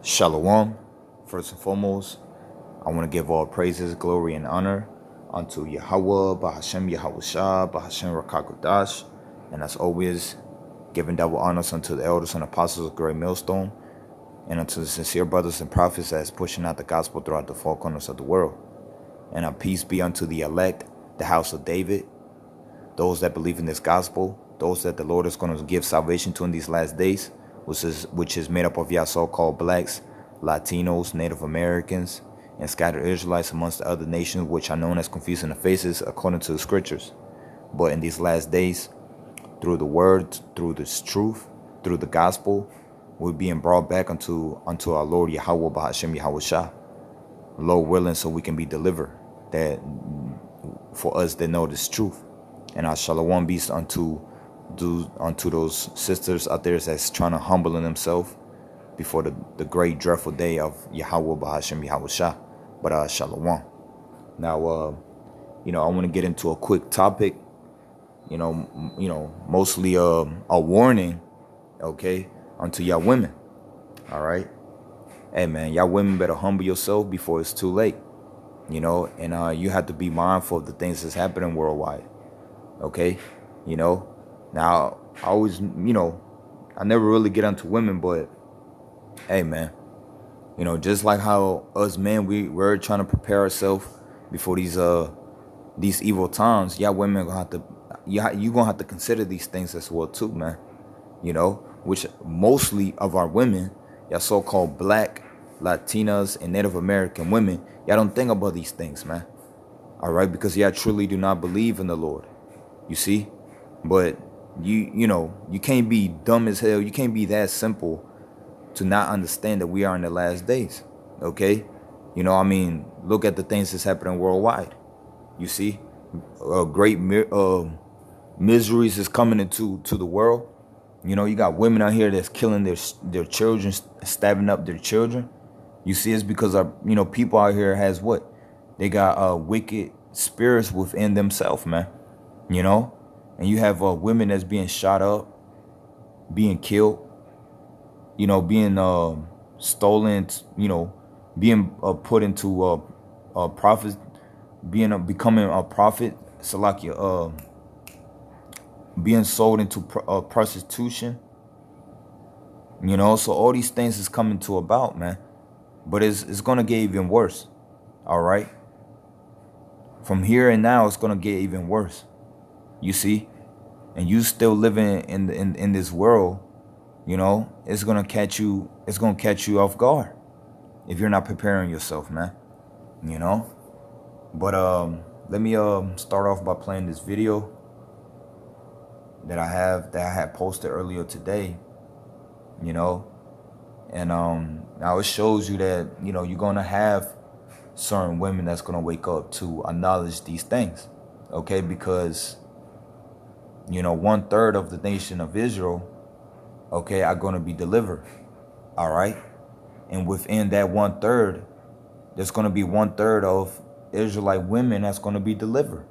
Shalom. First and foremost, I want to give all praises, glory, and honor unto Yahweh, Bahashem Yahushua, Bahashem Rakakodash, and as always, giving double honors unto the elders and apostles of Great Millstone, and unto the sincere brothers and prophets that is pushing out the gospel throughout the four corners of the world. And a peace be unto the elect, the house of David, those that believe in this gospel, those that the Lord is going to give salvation to in these last days, which is made up of y'all so-called blacks, Latinos, Native Americans, and scattered Israelites amongst the other nations, which are known as confusing the faces according to the scriptures. But in these last days, through the word, through this truth, through the gospel, we're being brought back unto our Lord Yahweh Bahashem Yahushua, Lord willing, so we can be delivered. That for us that know this truth, and our shalom be unto those sisters out there that's trying to humble themselves before the great dreadful day of Yahweh Bahashem Yahushua. But shalom. Now, I want to get into a quick topic. Mostly a warning, okay, unto y'all women. All right. Hey man, y'all women better humble yourself before it's too late. And you have to be mindful of the things that's happening worldwide. Okay, now I always, I never really get onto women, but hey man, just like how us men, we're trying to prepare ourselves before these evil times. Y'all women you gonna have to consider these things as well too, man. Which mostly of our women, y'all so-called black, Latinas, and Native American women, y'all don't think about these things, man. All right, because y'all truly do not believe in the Lord. You see, but you can't be dumb as hell. You can't be that simple to not understand that we are in the last days. Okay, look at the things that's happening worldwide. You see, great miseries is coming into the world. You got women out here that's killing their children, stabbing up their children. You see, it's because people out here has what? They got wicked spirits within themselves, man. And you have women that's being shot up, being killed, being stolen, being put into profit, becoming a prophet, Salakia, being sold into prostitution. So all these things is coming to about, man. But it's gonna get even worse. All right. From here and now, it's gonna get even worse. You see, and you still living in this world, it's gonna catch you. It's gonna catch you off guard if you're not preparing yourself, man. But let me start off by playing this video that I had posted earlier today. And now it shows you that you're gonna have certain women that's gonna wake up to acknowledge these things, okay? Because 1/3 of the nation of Israel, okay, are gonna be delivered, all right? And within that 1/3, there's gonna be 1/3 of Israelite women that's gonna be delivered.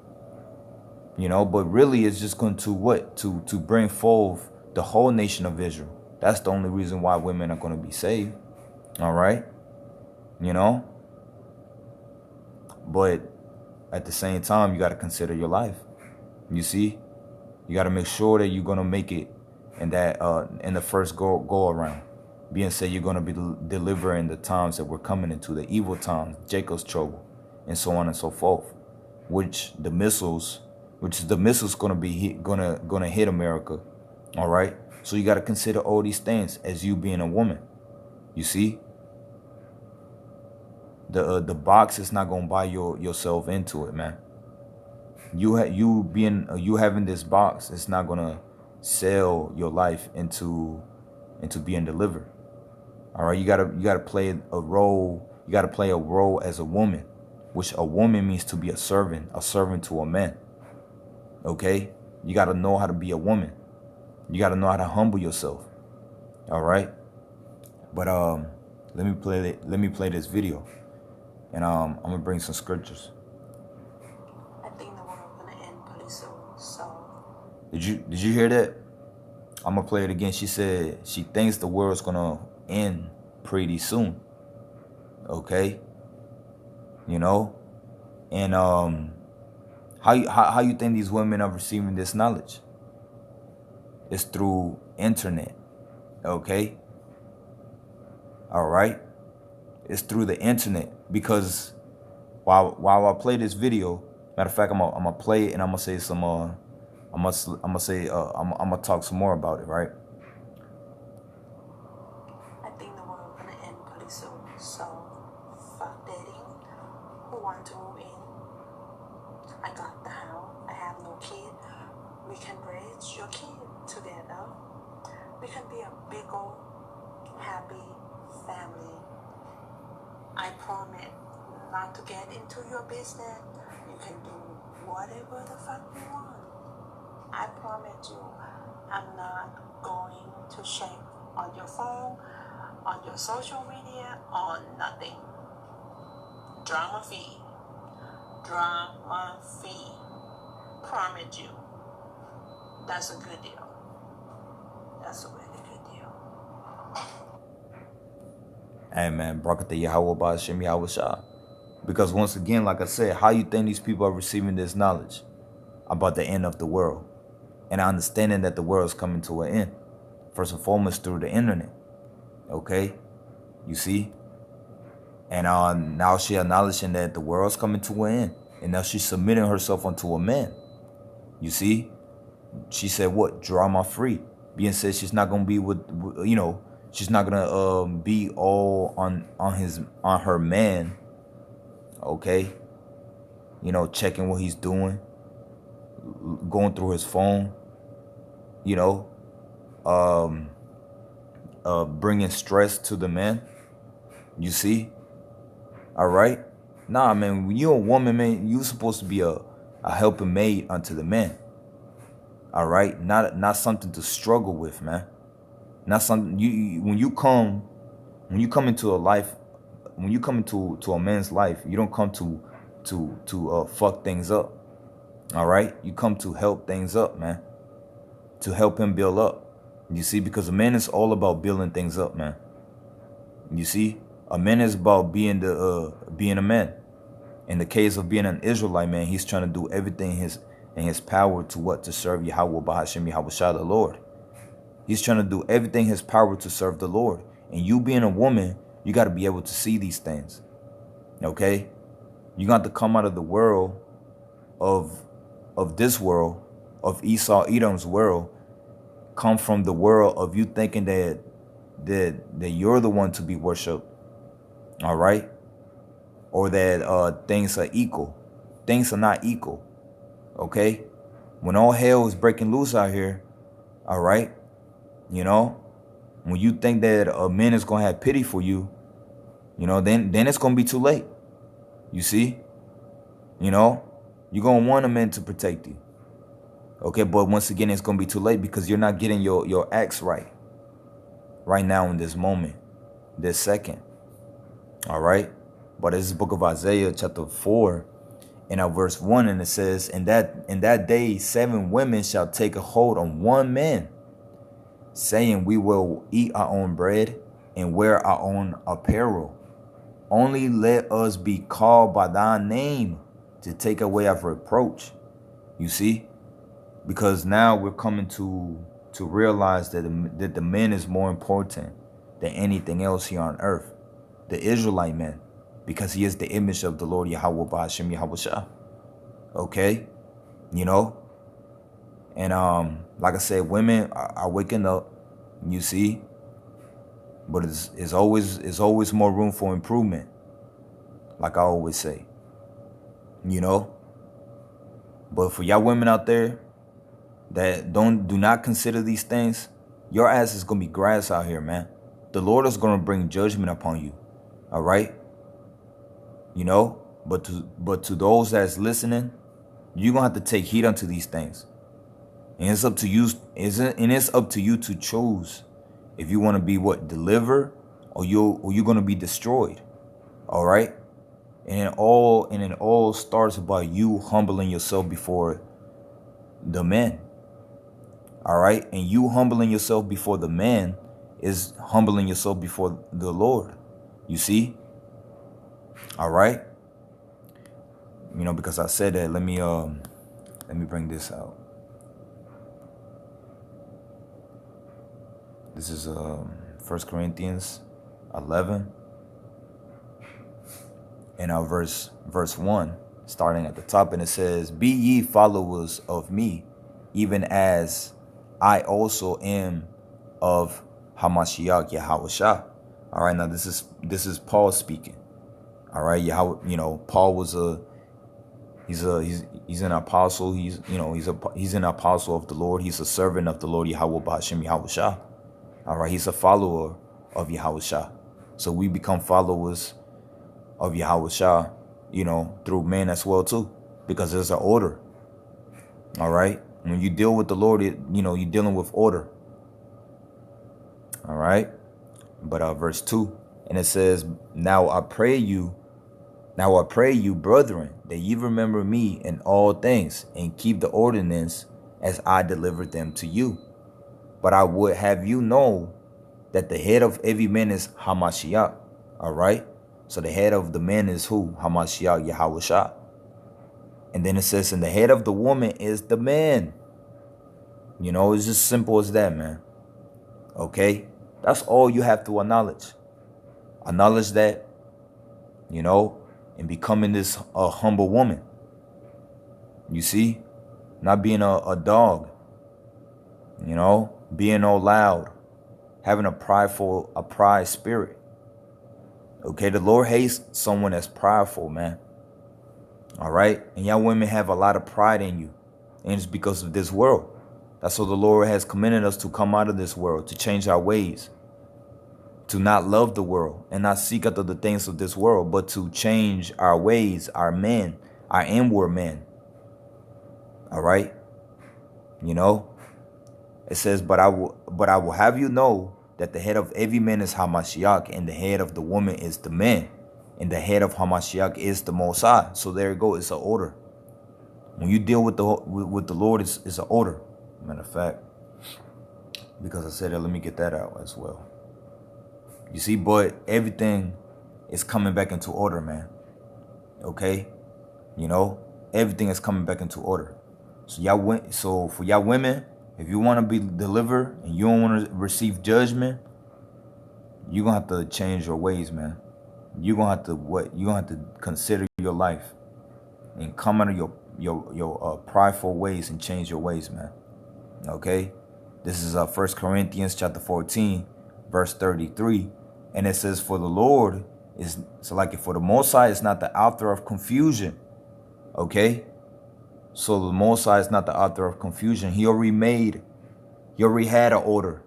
But really it's just going to what? To bring forth the whole nation of Israel. That's the only reason why women are going to be saved. All right. But at the same time, you got to consider your life. You see, you got to make sure that you're going to make it in that in the first go around. Being said, you're going to be delivering the times that we're coming into, the evil times, Jacob's trouble, and so on and so forth, which the missiles going to be gonna hit America. All right, so you got to consider all these things as you being a woman. You see, the box is not gonna buy yourself into it, man. You having this box, it's not gonna sell your life into being delivered. All right, you gotta play a role. You gotta play a role as a woman, which a woman means to be a servant to a man. Okay, you got to know how to be a woman. You got to know how to humble yourself. All right, but let me play this video, and I'm gonna bring some scriptures. I think the world gonna end pretty soon. So Did you hear that? I'm gonna play it again. She said she thinks the world's gonna end pretty soon. Okay, you know, and how you think these women are receiving this knowledge? It's through internet. Okay, all right, it's through the internet. Because while I play this video, matter of fact, I'm gonna play it and I'm gonna say some I'm gonna talk some more about it, right? I think the world gonna end pretty soon. So fuck dating. Who want to move in? I got the house. I have no kid. We can raise your kid together. We can be a big old happy family. I promise not to get into your business. You can do whatever the fuck you want. I promise you, I'm not going to check on your phone, on your social media, on nothing. Drama free. Drama free. Promise you. That's a good deal. That's a really good deal. Hey man, Brakata Yahweh Ba'Shem Yahweh Shah. Because once again, like I said, how you think these people are receiving this knowledge about the end of the world? And understanding that the world is coming to an end. First and foremost through the internet. Okay? You see? And now she acknowledging that the world's coming to an end. And now she's submitting herself unto a man. You see? She said what? Drama free. Being said she's not gonna be with she's not gonna be all on her man. Okay? Checking what he's doing, going through his phone, bringing stress to the man. You see? All right? Nah, man, when you're a woman, man, you're supposed to be a helping maid unto the man. All right? Not something to struggle with, man. Not something when you come into a life, when you come into a man's life, you don't come to fuck things up. All right? You come to help things up, man. To help him build up. You see, because a man is all about building things up, man. You see, a man is about being a man. In the case of being an Israelite, man, he's trying to do everything in his power to serve Yahweh Ba'Hashem Yahweh Shah, the Lord. He's trying to do everything in his power to serve the Lord. And you being a woman, you got to be able to see these things. Okay? You got to come out of the world of this world, of Esau, Edom's world, come from the world of you thinking that you're the one to be worshipped. All right? Or that things are equal. Things are not equal. Okay? When all hell is breaking loose out here, all right? When you think that a man is going to have pity for you, then it's going to be too late. You see? You're going to want a man to protect you. Okay, but once again, it's going to be too late because you're not getting your acts right now in this moment, this second. All right? But this is the book of Isaiah chapter 4 and verse 1, and it says, in that day 7 women shall take a hold on one man, saying, we will eat our own bread and wear our own apparel. Only let us be called by thy name to take away our reproach. You see? Because now we're coming to realize that the man is more important than anything else here on earth. The Israelite man. Because he is the image of the Lord Yahweh Ba'Hashem Yahweh Shah. Okay? And like I said, women are waking up, you see. But it's always more room for improvement. Like I always say. But for y'all women out there that do not consider these things, your ass is gonna be grass out here, man. The Lord is gonna bring judgment upon you. All right? But to those that's listening, you're gonna have to take heed unto these things. And it's up to you, it's up to you to choose if you want to be delivered or you're gonna be destroyed. All right? And it all starts about you humbling yourself before the man. All right? And you humbling yourself before the man is humbling yourself before the Lord. You see? All right? You know, because I said that, let me bring this out. This is 1 Corinthians 11 and our verse 1, starting at the top, and it says, "Be ye followers of me, even as I also am of Hamashiach Yahushua." All right, now this is Paul speaking. All right, Paul was he's an apostle. He's an apostle of the Lord. He's a servant of the Lord Yahweh B'Hashem Yahushua. All right, he's a follower of Yahushua. So we become followers of Yahushua, through men as well too, because there's an order. All right, when you deal with the Lord, you're dealing with order. All right, but verse 2, and it says, Now I pray you, brethren, that ye remember me in all things, and keep the ordinance as I delivered them to you. But I would have you know that the head of every man is Hamashiach. All right, so the head of the man is who? Hamashiach Yahushua. And then it says, and the head of the woman is the man. It's just simple as that, man. Okay, that's all you have to acknowledge. Acknowledge that, and becoming this humble woman. You see, not being a dog. Being all loud, having a pride spirit. Okay, the Lord hates someone that's prideful, man. All right, and y'all women have a lot of pride in you, and it's because of this world. That's what the Lord has commanded us to come out of this world, to change our ways, to not love the world and not seek after the things of this world, but to change our ways, our men, our inward men. All right, it says, but I will have you know that the head of every man is Hamashiach, and the head of the woman is the man, and the head of Hamashiach is the Most High. So there you go. It's an order. When you deal with the Lord, it's an order. Matter of fact, because I said that, let me get that out as well. You see, but everything is coming back into order, man. Okay, everything is coming back into order. So for y'all women, if you want to be delivered and you don't want to receive judgment, you're gonna have to change your ways, man. You're gonna have to consider your life and come out of your prideful ways and change your ways, man. Okay, this is 1 Corinthians chapter 14, verse 33, and it says, "For the Lord is for the Most High is not the author of confusion." Okay, so the Most High is not the author of confusion. He already had an order.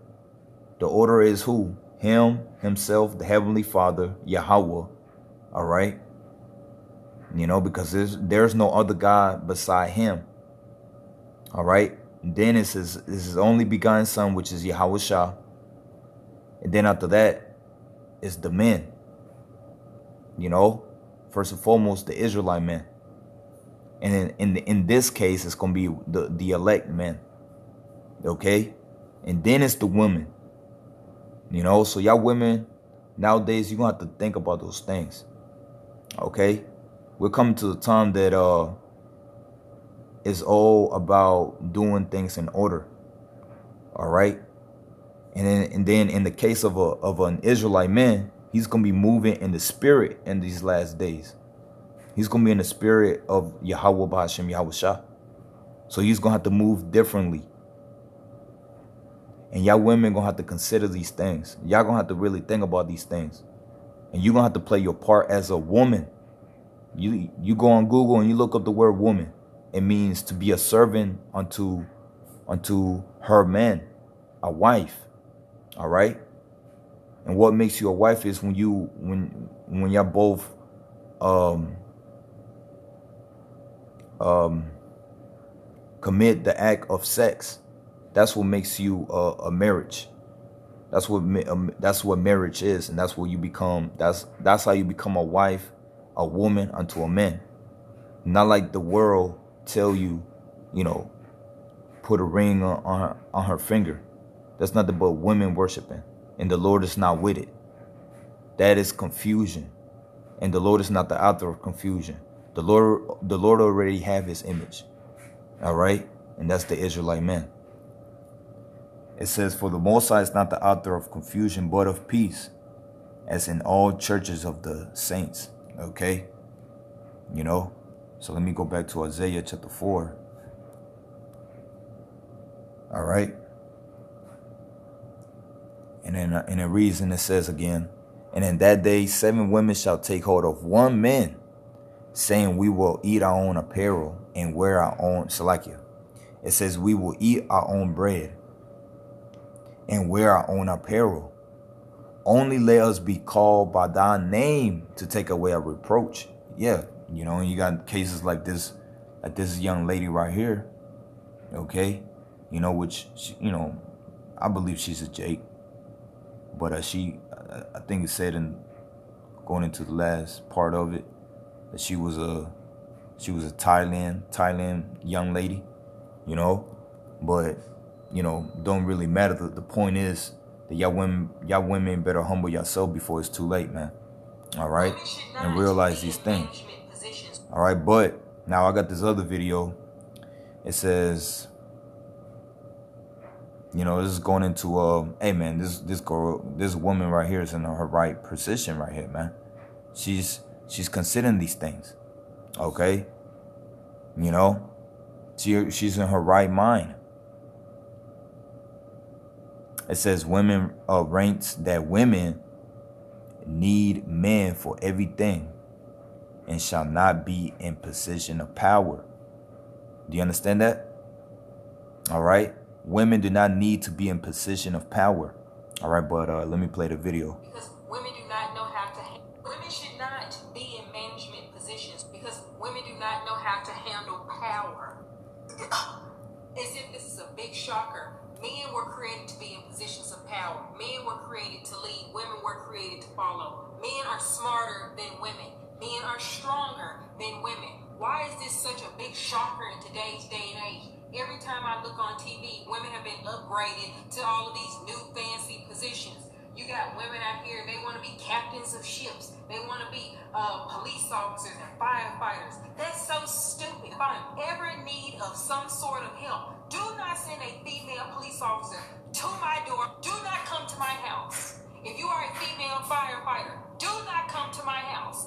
The order is who? Himself, the Heavenly Father, Yahweh. All right, because there's no other God beside Him. All right. And then it says, this is his only begotten Son, which is Yahushua. And then after that, it's the men. First and foremost, the Israelite men. And in this case, it's going to be the elect men. Okay? And then it's the women. So y'all women, nowadays, you're going to have to think about those things. Okay? We're coming to the time that it's all about doing things in order. All right? And then in the case of an Israelite man, he's going to be moving in the spirit in these last days. He's going to be in the spirit of Yahweh B'Hashem Yahushua. So he's going to have to move differently. And y'all women going to have to consider these things. Y'all going to have to really think about these things. And you're going to have to play your part as a woman. You go on Google and you look up the word woman. It means to be a servant unto her man, a wife. All right? And what makes you a wife is when y'all both commit the act of sex. That's what makes you a marriage. That's what marriage is, and that's what you become. That's how you become a wife, a woman unto a man. Not like the world tell you, put a ring on her finger. That's nothing but women worshiping and the Lord is not with it. That is confusion. And the Lord is not the author of confusion. The Lord already have his image. All right? And that's the Israelite man. It says, for the Most High is not the author of confusion, but of peace, as in all churches of the saints. Okay? You know? So let me go back to Isaiah chapter 4. All right? And then in it reads, and it says again, and in that day 7 women shall take hold of one man, saying, we will eat our own apparel and wear our own salakia. It says, we will eat our own bread and wear our own apparel. Only let us be called by thy name to take away our reproach. Yeah, you know, and you got cases like this young lady right here. Okay, you know, which she, you know, I believe she's a Jake, but I think it said in going into the last part of it that she was a Thailand young lady, you know, but you know, don't really matter. The point is that y'all women better humble yourself before it's too late, man. All right, and realize these things. All right, but now I got this other video. It says, you know, this is going into hey man, this woman right here is in her right position right here, man. She's considering these things, okay? You know, she's in her right mind. It says women ranks that women need men for everything and shall not be in position of power. Do you understand that? All right. Women do not need to be in position of power. All right, but let me play the video. Because women do not know how to. Women should not be in management positions because women do not know how to handle power. As if this is a big shocker. Men were created to be in positions of power. Men were created to lead. Women were created to follow. Men are smarter than women. Men are stronger than women. Why is this such a big shocker in today's day and age? Every time I look on TV, women have been upgraded to all of these new fancy positions. You got women out here, they want to be captains of ships. They want to be police officers and firefighters. That's so stupid. If I'm ever in need of some sort of help, do not send a female police officer to my door. Do not come to my house. If you are a female firefighter, do not come to my house.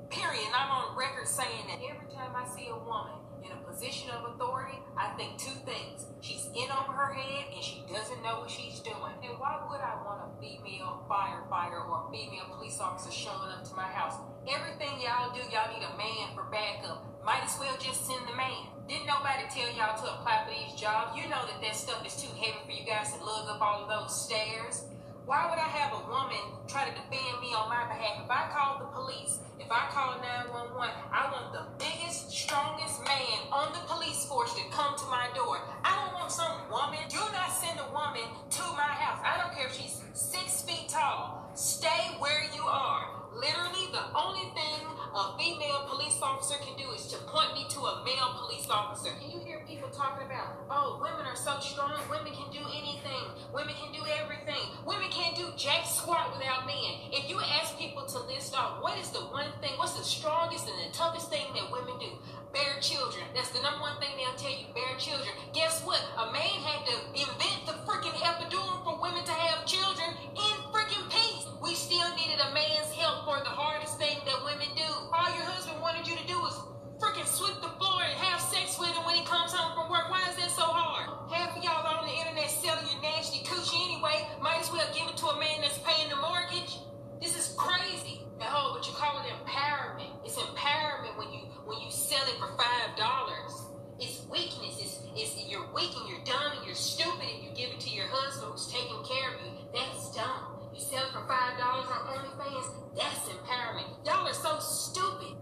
Period. And I'm on record saying that every time I see a woman in a position of authority, I think 2 things. She's in over her head and she doesn't know what she's doing. And why would I want a female firefighter or a female police officer showing up to my house? Everything y'all do, y'all need a man for backup. Might as well just send the man. Didn't nobody tell y'all to apply for these jobs? You know that stuff is too heavy for you guys to lug up all of those stairs. Why would I have a woman try to defend me on my behalf? If I call the police, if I call 911, I want the biggest, strongest man on the police force to come to my door. I don't want some woman. Do not send a woman to my house. I don't care if she's 6 feet tall. Stay where you are. Literally, the only thing a female police officer can do is to point me to a male police officer. And you hear people talking about, oh, women are so strong, women can do anything, women can do everything, women can't do jack squat without men. If you ask people to list off what is the one thing, what's the strongest and the toughest thing that women do? Bear children. That's the number one thing they'll tell you, bear children. Guess what? A man had to invent the freaking epidural for women to have children in freaking peace. We still needed a man's help for the hardest thing that women do. All your husband wanted you to do is freaking sweep the floor and have sex with him when he comes home from work. Why is that so hard? Half of y'all on the internet selling your nasty coochie anyway. Might as well give it to a man that's paying the mortgage. This is crazy. But you call it empowerment. It's empowerment when you sell it for $5. It's weakness. It's you're weak and you're dumb and you're stupid if you give it to your husband who's taking care of you. That's dumb. You sell it for $5 on OnlyFans. That's empowerment. Y'all are so stupid.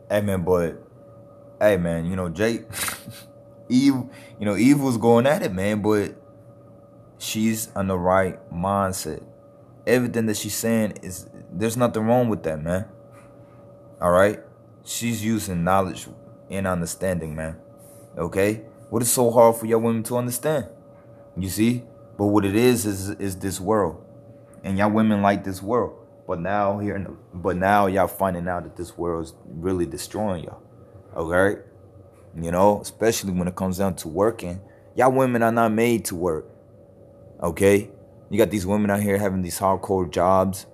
Hey man, you know, Jake, Eve was going at it, man, but she's on the right mindset. Everything that she's saying there's nothing wrong with that, man. All right? She's using knowledge and understanding, man. Okay? What is so hard for your women to understand? You see? But what it is this world. And y'all women like this world. But now y'all finding out that this world is really destroying y'all. Okay? You know, especially when it comes down to working. Y'all women are not made to work. Okay? You got these women out here having these hardcore jobs.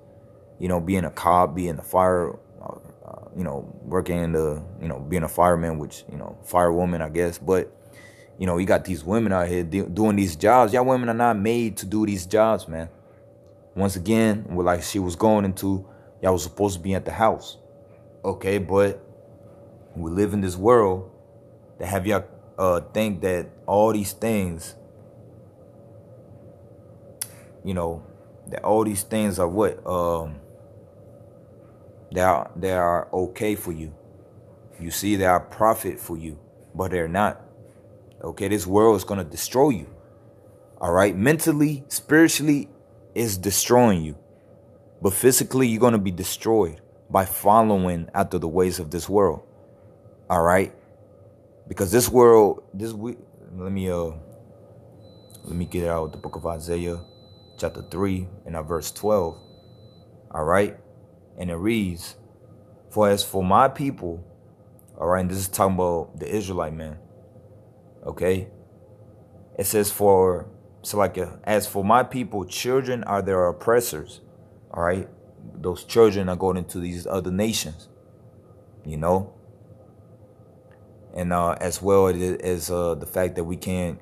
You know, being a cop, being a fire, working in the, being a fireman, which, firewoman, I guess. But, you got these women out here doing these jobs. Y'all women are not made to do these jobs, man. Once again, like she was going into, y'all was supposed to be at the house. Okay, but we live in this world that have y'all think that all these things, that all these things are what? They are okay for you. You see, they are profit for you, but they're not. Okay, this world is gonna destroy you. All right, mentally, spiritually, it's destroying you, but physically, you're gonna be destroyed by following after the ways of this world. All right, because this world, let me get it out with the book of Isaiah, chapter 3, and verse 12. All right, and it reads, "For as for my people," all right, and this is talking about the Israelite man. Okay, it says, as for my people, children are their oppressors. All right, those children are going into these other nations, and as well as the fact that we can't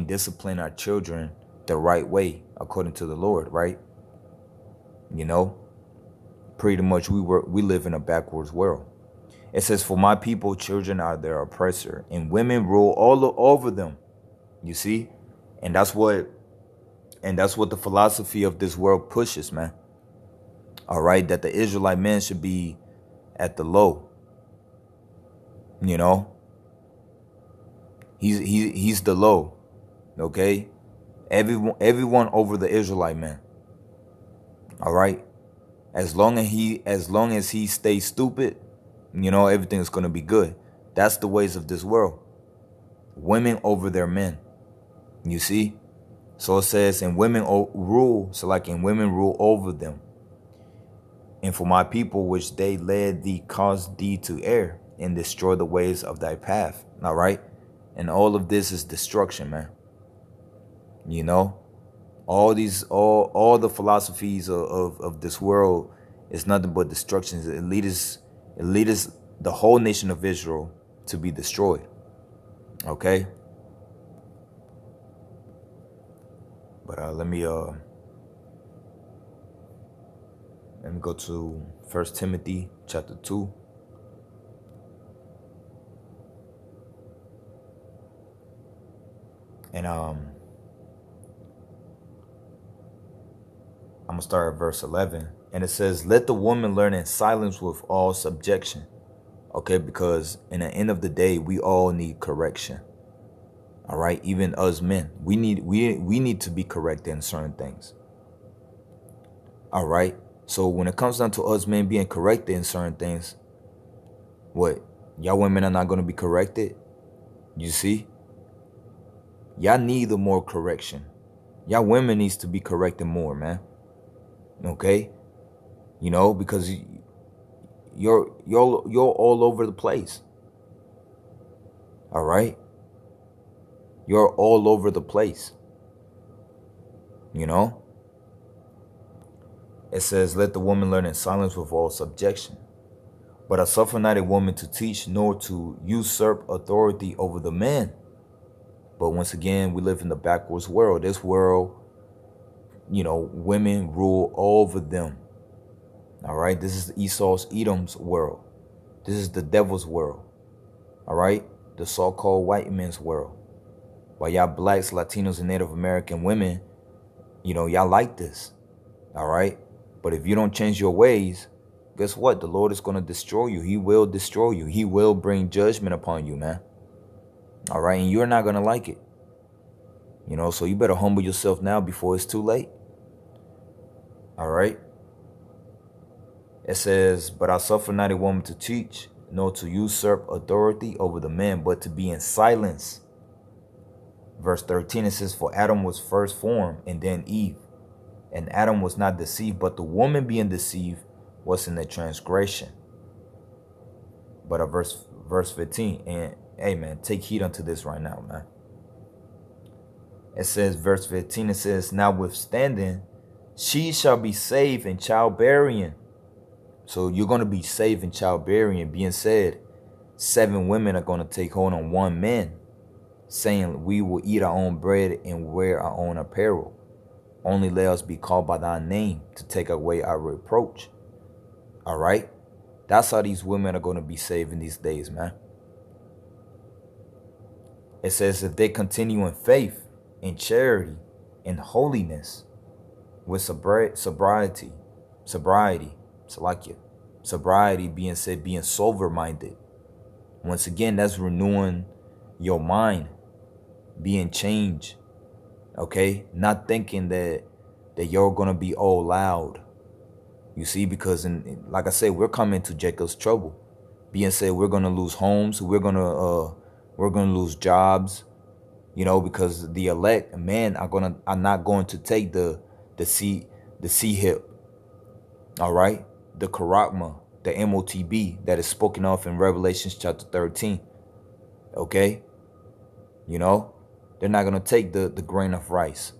discipline our children the right way according to the Lord, right? Pretty much we live in a backwards world. It says, "For my people, children are their oppressor, and women rule all over them." You see, and that's what the philosophy of this world pushes, man. All right, that the Israelite man should be at the low. He's the low. Okay, everyone over the Israelite man. All right, as long as he stays stupid, everything's gonna be good. That's the ways of this world. Women over their men. You see, so it says, and women rule. So and women rule over them. And for my people, which they led thee, caused thee to err, and destroy the ways of thy path. All right, and all of this is destruction, man. All the philosophies of this world is nothing but destruction. It leads the whole nation of Israel to be destroyed. Okay. But let me go to 1 Timothy chapter 2. And I'm gonna start at verse 11. And it says, "Let the woman learn in silence with all subjection." Okay, because in the end of the day, we all need correction. All right, even us men, we need to be corrected in certain things. All right, so when it comes down to us men being corrected in certain things, what, y'all women are not going to be corrected? You see, y'all need more correction. Y'all women needs to be corrected more, man. Okay, because you're all over the place. All right. You're all over the place. It says, "Let the woman learn in silence with all subjection. But I suffer not a woman to teach, nor to usurp authority over the man." But once again, we live in the backwards world. This world, women rule over them. All right. This is Edom's world. This is the devil's world. All right. The so-called white man's world. While y'all blacks, Latinos, and Native American women, y'all like this. All right. But if you don't change your ways, guess what? The Lord is going to destroy you. He will destroy you. He will bring judgment upon you, man. All right. And you're not going to like it. So you better humble yourself now before it's too late. All right. It says, "But I suffer not a woman to teach, nor to usurp authority over the man, but to be in silence." Verse 13, it says, for Adam was first formed, and then Eve. And Adam was not deceived, but the woman being deceived was in the transgression. But verse 15, and hey man, take heed unto this right now, man. It says, verse 15, it says, notwithstanding, she shall be saved in childbearing. So you're going to be saved in childbearing. Being said, 7 women are going to take hold on 1 man, saying, we will eat our own bread and wear our own apparel. Only let us be called by thy name to take away our reproach. All right? That's how these women are going to be saved in these days, man. It says, if they continue in faith, in charity, in holiness, with sobriety, being said, being sober-minded. Once again, that's renewing your mind, being changed, okay? Not thinking that you're going to be all loud. You see, because like I said, we're coming to Jacob's trouble. Being said, we're going to lose homes, we're going to lose jobs, you know, because the elect men are not going to take the C hip. All right? The charagma, the MOTB that is spoken of in Revelation chapter 13. Okay? You know, they're not going to take the grain of rice.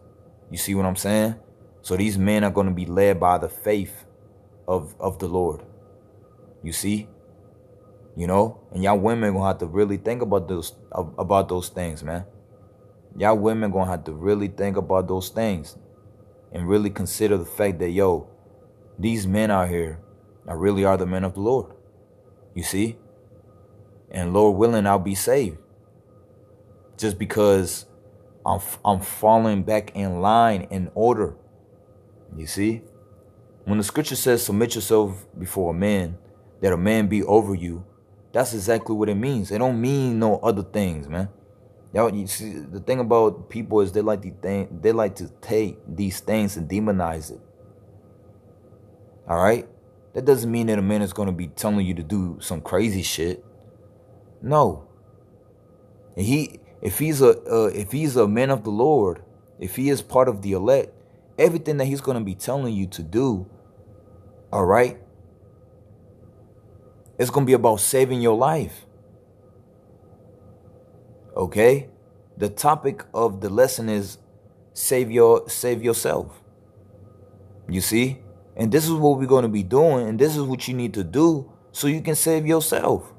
You see what I'm saying? So these men are going to be led by the faith of the Lord. You see? You know? And y'all women going to have to really think about those things, man. Y'all women going to have to really think about those things and really consider the fact that, yo, these men out here really are the men of the Lord. You see? And Lord willing, I'll be saved. Just because I'm falling back in line, in order. You see? When the scripture says submit yourself before a man, that a man be over you, that's exactly what it means. It don't mean no other things, man. Y'all, you see, the thing about people is they like to take these things and demonize it. All right? That doesn't mean that a man is going to be telling you to do some crazy shit. No. And if he's a man of the Lord, if he is part of the elect, everything that he's going to be telling you to do, all right, it's going to be about saving your life. Okay? The topic of the lesson is save yourself. You see? And this is what we're going to be doing, and this is what you need to do so you can save yourself.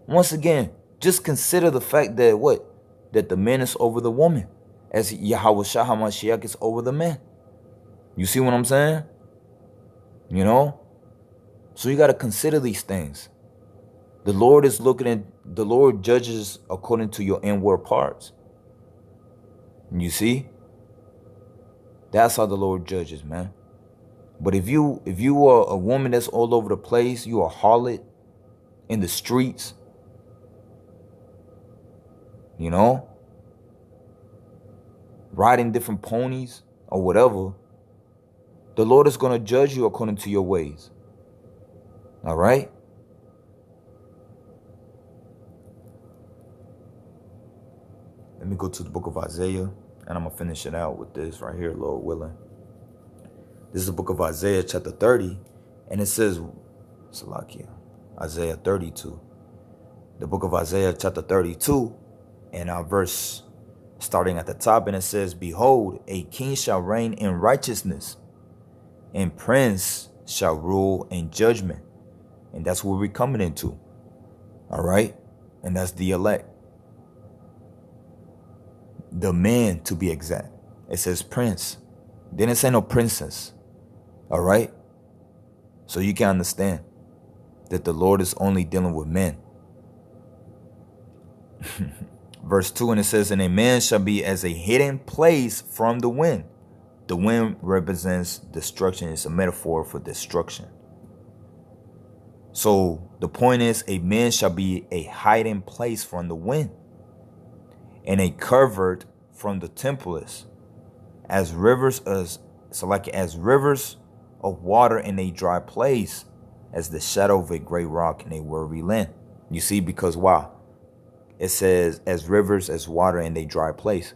Once again, just consider the fact that what? That the man is over the woman, as Yahweh Shah HaMashiach is over the man. You see what I'm saying? You know? So you got to consider these things. The Lord judges according to your inward parts. You see? That's how the Lord judges, man. But if you are a woman that's all over the place, you are a harlot in the streets, you know, riding different ponies or whatever, the Lord is going to judge you according to your ways. All right? Let me go to the book of Isaiah, and I'm going to finish it out with this right here, Lord willing. This is the book of Isaiah chapter 30, and it says, Salakia, Isaiah 32. The book of Isaiah chapter 32, and our verse starting at the top, and it says, behold, a king shall reign in righteousness, and prince shall rule in judgment. And that's what we're coming into. All right? And that's the elect. The man, to be exact. It says prince. Didn't say no princess. All right? So you can understand that the Lord is only dealing with men. Verse 2, and it says, and a man shall be as a hidden place from the wind. The wind represents destruction. It's a metaphor for destruction. So the point is, a man shall be a hiding place from the wind, and a covert from the tempest, as rivers of water in a dry place, as the shadow of a great rock in a weary land. You see, because why? It says, as rivers, as water in a dry place,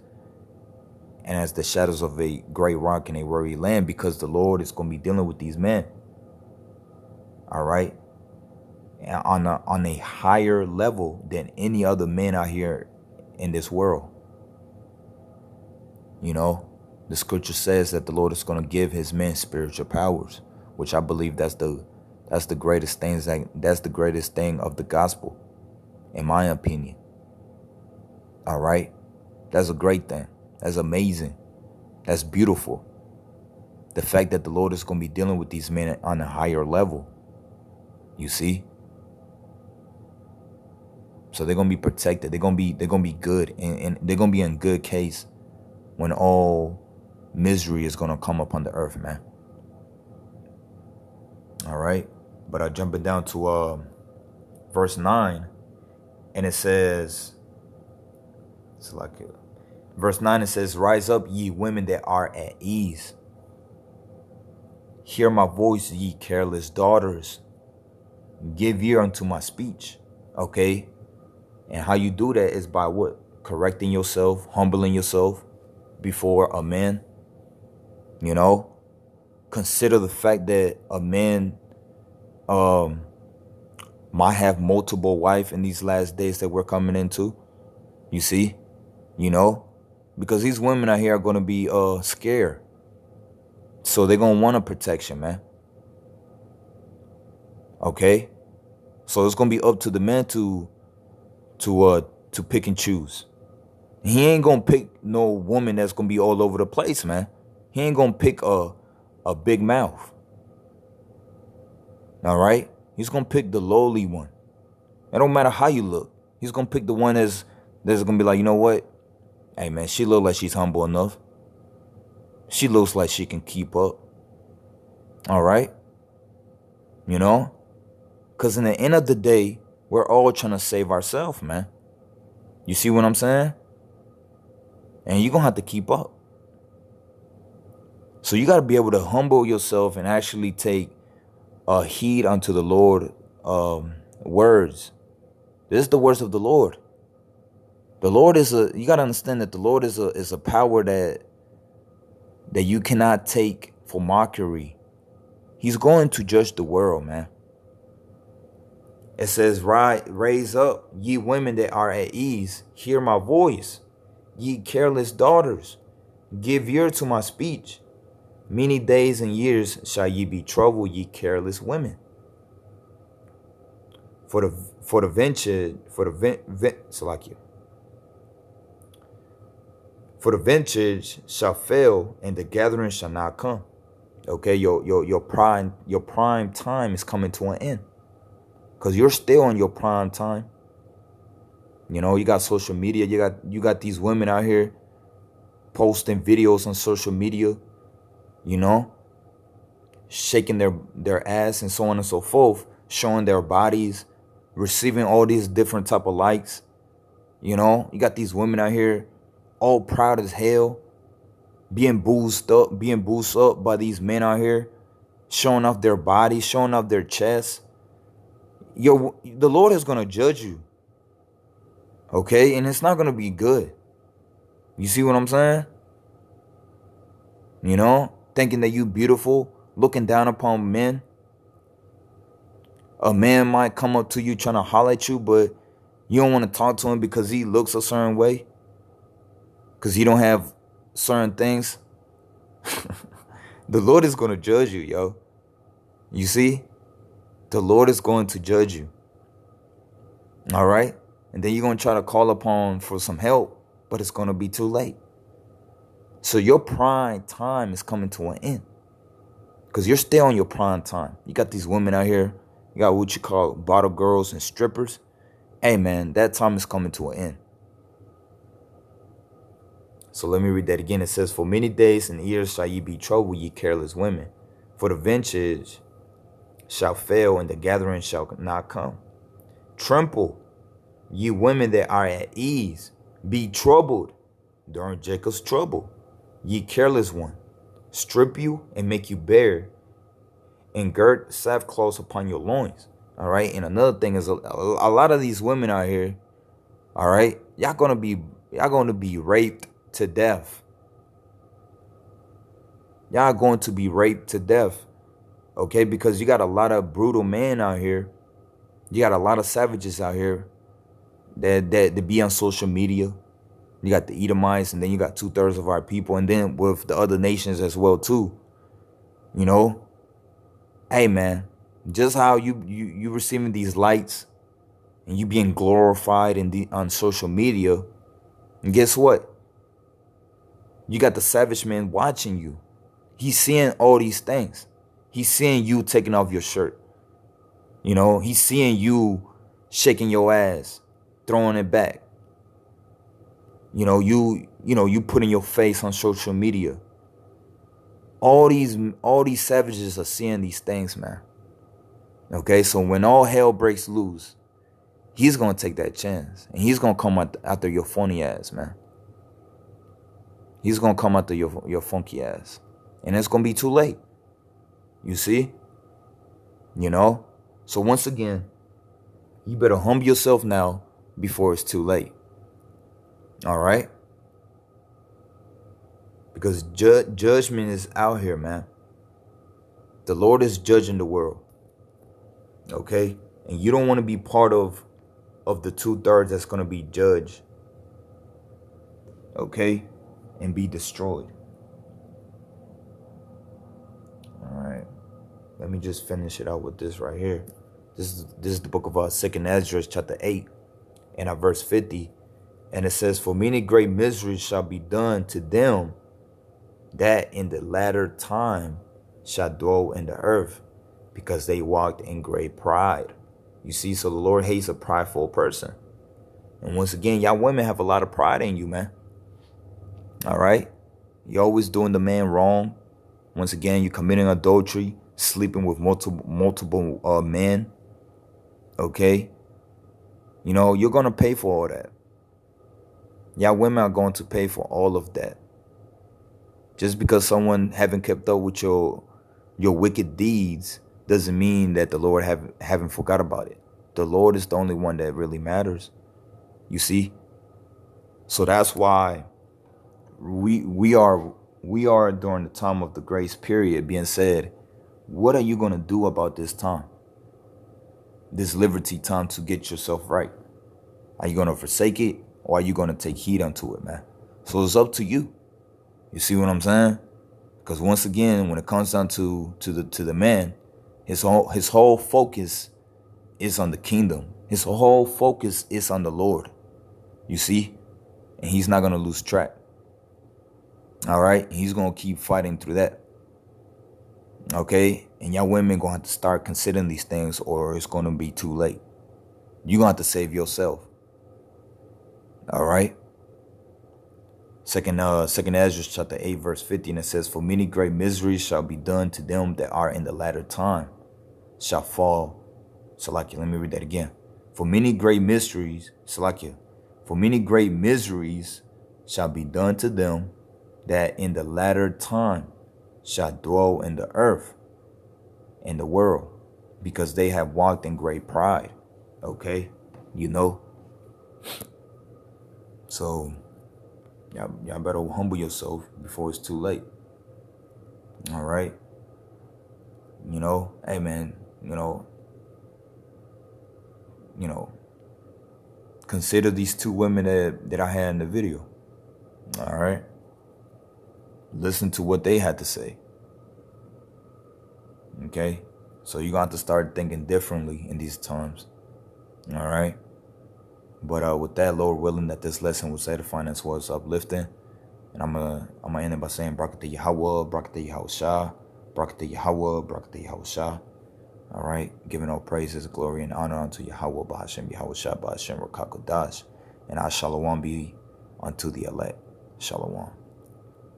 and as the shadows of a great rock in a weary land, because the Lord is going to be dealing with these men. All right. And on a higher level than any other men out here in this world. You know, the scripture says that the Lord is going to give his men spiritual powers, which I believe that's the greatest thing. That's the greatest thing of the gospel, in my opinion. All right. That's a great thing. That's amazing. That's beautiful. The fact that the Lord is going to be dealing with these men on a higher level. You see? So they're going to be protected. They're going to be good. And they're going to be in good case when all misery is going to come upon the earth, man. All right. But I jump it down to verse 9. And it says, it's like verse 9, it says, rise up, ye women that are at ease. Hear my voice, ye careless daughters. Give ear unto my speech. Okay? And how you do that is by what? Correcting yourself, humbling yourself before a man. You know? Consider the fact that a man might have multiple wives in these last days that we're coming into. You see? You know? Because these women out here are going to be scared. So they're going to want a protection, man. Okay? So it's going to be up to the man to pick and choose. He ain't going to pick no woman that's going to be all over the place, man. He ain't going to pick a big mouth. All right? He's going to pick the lowly one. It don't matter how you look. He's going to pick the one that's going to be like, you know what? Hey, man, she look like she's humble enough. She looks like she can keep up. All right? You know? Because in the end of the day, we're all trying to save ourselves, man. You see what I'm saying? And you're going to have to keep up. So you got to be able to humble yourself and actually take heed unto the Lord words. This is the words of the Lord. The Lord is you got to understand that the Lord is a power that you cannot take for mockery. He's going to judge the world, man. It says, raise up, ye women that are at ease. Hear my voice, ye careless daughters. Give ear to my speech. Many days and years shall ye be troubled, ye careless women. For the vintage shall fail, and the gathering shall not come. Okay, your prime time is coming to an end. Because you're still on your prime time. You know, you got social media. You got these women out here posting videos on social media, you know, shaking their ass and so on and so forth, showing their bodies, receiving all these different type of likes. You know, you got these women out here all proud as hell, being boozed up by these men out here, showing off their bodies, showing off their chests. The Lord is going to judge you. Okay? And it's not going to be good. You see what I'm saying? You know? Thinking that you beautiful, looking down upon men. A man might come up to you trying to holler at you, but you don't want to talk to him because he looks a certain way. Because you don't have certain things. The Lord is going to judge you, yo. You see? The Lord is going to judge you. All right? And then you're going to try to call upon for some help, but it's going to be too late. So your prime time is coming to an end. Because you're still on your prime time. You got these women out here. You got what you call bottle girls and strippers. Hey, man, that time is coming to an end. So let me read that again. It says, for many days and years shall ye be troubled, ye careless women. For the vintage shall fail, and the gathering shall not come. Tremble, ye women that are at ease. Be troubled during Jacob's trouble. Ye careless one, strip you and make you bare, and gird sackcloth upon your loins. All right. And another thing is a lot of these women out here, All right, y'all gonna be raped to death. Y'all going to be raped to death. Okay, because you got a lot of brutal men out here. You got a lot of savages out here that be on social media. You got the Edomites, and then you got 2/3 of our people, and then with the other nations as well too. You know, hey man, just how you receiving these lights and you being glorified on social media, and guess what? You got the savage man watching you. He's seeing all these things. He's seeing you taking off your shirt. You know, he's seeing you shaking your ass, throwing it back. You putting your face on social media. All these savages are seeing these things, man. Okay, so when all hell breaks loose, he's gonna take that chance, and he's gonna come after your funny ass, man. He's gonna come after your funky ass, and it's gonna be too late. You see, So once again, you better humble yourself now before it's too late. All right, because judgment is out here, man. The Lord is judging the world. Okay, and you don't want to be part of the 2/3 that's going to be judged, okay, and be destroyed. All right, let me just finish it out with this right here. This is the book of 2nd Ezra, chapter 8, and verse 50, and it says, "For many great miseries shall be done to them that in the latter time shall dwell in the earth, because they walked in great pride." You see, so the Lord hates a prideful person. And once again, y'all women have a lot of pride in you, man. All right? You're always doing the man wrong. Once again, you're committing adultery, sleeping with multiple men. Okay? You're going to pay for all that. Y'all women are going to pay for all of that. Just because someone haven't kept up with your wicked deeds doesn't mean that the Lord haven't forgot about it. The Lord is the only one that really matters. You see? So that's why we are during the time of the grace period being said, what are you going to do about this time? This liberty time to get yourself right. Are you going to forsake it, or are you going to take heed unto it, man? So it's up to you. You see what I'm saying? Because once again, when it comes down to the man, his whole focus is on the kingdom. His whole focus is on the Lord. You see? And he's not going to lose track. All right? He's going to keep fighting through that. Okay? And y'all women going to have to start considering these things, or it's going to be too late. You're going to have to save yourself. All right? Second Ezra chapter 8 verse 50, and it says, "For many great miseries shall be done to them that are in the latter time shall fall." Salakia, let me read that again. For many great miseries shall be done to them that in the latter time shall dwell in the earth, in the world, because they have walked in great pride. Okay? So y'all better humble yourself before it's too late. All right? Hey man, consider these two women that I had in the video. All right? Listen to what they had to say. Okay? So you're going to have to start thinking differently in these times. All right? But with that, Lord willing, that this lesson was edifying as well as uplifting. And I'm gonna end it by saying, Barakatah Yahweh, Barakatah Yahushua, Barakatah Yahweh, Barakatah Yahushua. All right? Giving all praises, glory, and honor unto Yahweh, Bahashem Yahushua, Bahashem Rakakodash. And our shalom be unto the elect. Shalom.